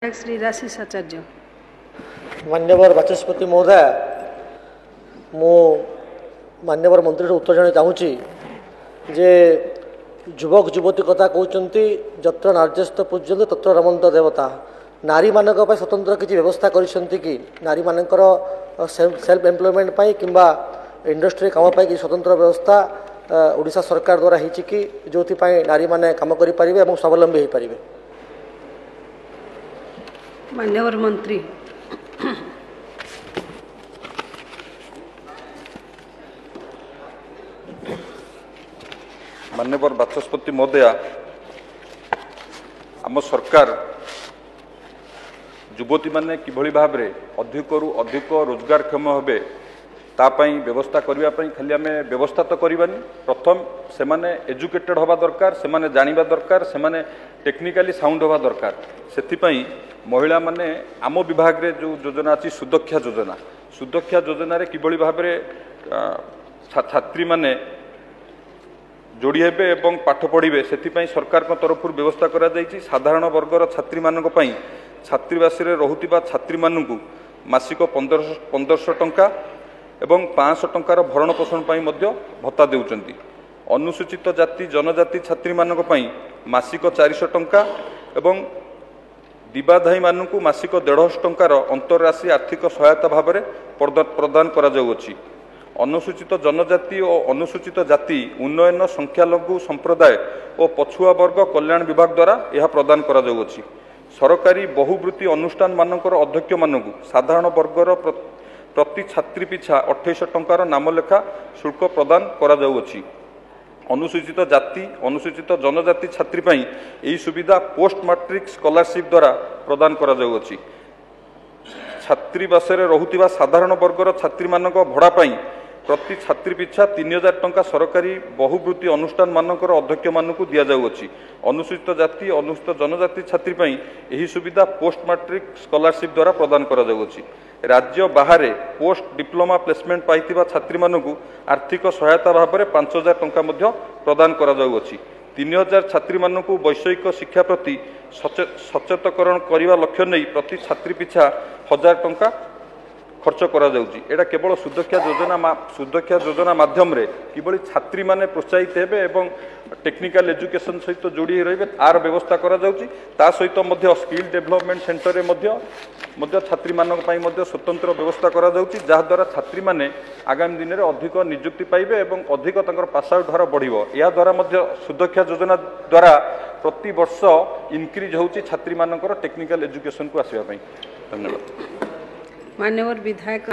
श्री राशिष आचार्य। मान्यवर बाचस्पति महोदय, मु मान्यवर मंत्री उत्तर जाना चाहूँगी जे युवक युवती कथा कहते जत्र नार्यस्त पूज्यते तत्र रमन्त देवता। नारी मानक स्वतंत्र किसी व्यवस्था कि नारी मानकर सेल्फ एम्प्लॉयमेंट पाई किंबा इंडस्ट्री काम पाई कि स्वतंत्र व्यवस्था ओडिशा सरकार द्वारा होती कि जो नारी माने काम करें और स्वावलंबी हो पारे। मान्यवर मंत्री। मान्यवर बाचस्पति महोदय, आम सरकार युवती माने किभली भाव में अधिक रु अधिक रोजगारक्षम हे तापाई व्यवस्था करने खाली आम व्यवस्था तो करवानी, प्रथम से माने एजुकेटेड हवा दरकार, से माने जानिबा दरकार, से माने टेक्निकाली साउंड हवा दरकार। से महिला माने आम विभाग रे जो योजना अच्छी सुदक्षा योजना, सुदक्षा योजन किभली भाव में छात्री माने जोड़ी हेबे एवं पाठ पढ़े से सरकार तरफ व्यवस्था करा जायछि। साधारण वर्गर छात्री मानक पई छात्रीवासी रोहुतिबा छात्री मानकु मासिक 1500 टंका एवं 500 टंकार भरण पोषण पई मध्य भत्ता देउचंती। अनुसूचित जाति जनजाति छात्री मानक पई मासिक 400 टंका एवं दिबाधायी मानकु मासिक 150 टंकार अंतरराशि आर्थिक सहायता भाव में प्रदान करा जाउछि। अनुसूचित जनजाति और अनुसूचित जाति उन्नयन संख्यालघु संप्रदाय और पछुआ वर्ग कल्याण विभाग द्वारा यह प्रदान करा जाउछि। सरकारी बहुवृत्ति अनुष्ठान मानकर अध्यक्ष मानकु साधारण वर्गर प्रति छात्री पिछा 28 टंकार नामलेखा शुल्क प्रदान करा जाउछि। अनुसूचित जाति अनुसूचित जनजाति छात्री पई एही सुविधा पोस्ट मैट्रिक स्कॉलरशिप द्वारा प्रदान करा जाउछि। छात्रीवास रोहुतिबा साधारण वर्गर छात्री मानक भड़ा पई प्रति छात्री पिछा 3000 टंका सरकारी बहुवृत्ति अनुष्ठान मानकर अध्यक्ष मानकु दिया जाउछि। अनुसूचित जाति अनुसूचित जनजाति छात्री पई एही सुविधा पोस्ट मैट्रिक स्कॉलरशिप द्वारा प्रदान करा जाउछि। राज्य बाहर पोस्ट डिप्लोमा प्लेसमेंट पाइथिबा छात्री मानकु आर्थिक सहायता भाव में 5000 टंका मध्य प्रदान करा जाउछि। 3000 छात्री मानकु वैषयिक शिक्षा प्रति सचेतकरण करने लक्ष्य नहीं प्रति छात्री पिछा 1000 टंका खर्च करा जाउछि। एटा केवल सुदक्षा योजना माध्यम रे किबळी छात्री माने प्रोत्साहित हेबे एवं टेक्निकल एजुकेशन सहित जोड़ी रहिबे आर व्यवस्था करा जाउछि। ता सहित मध्य स्किल डेवलपमेंट सेंटर रे मध्य छात्री मानक पई मध्य स्वतंत्र व्यवस्था करा जाउछि, जहा द्वारा छात्री माने आगामी दिन रे अधिक नियुक्ति पाइबे एवं अधिक तंकर पास आउट हार बढ़िबो। या द्वारा मध्य सुदक्षा योजना द्वारा प्रति वर्ष इनक्रीज होउछि छात्री मानकर टेक्निकल एजुकेशन को आसीबा पई। धन्यवाद। मान्यवर विधायक।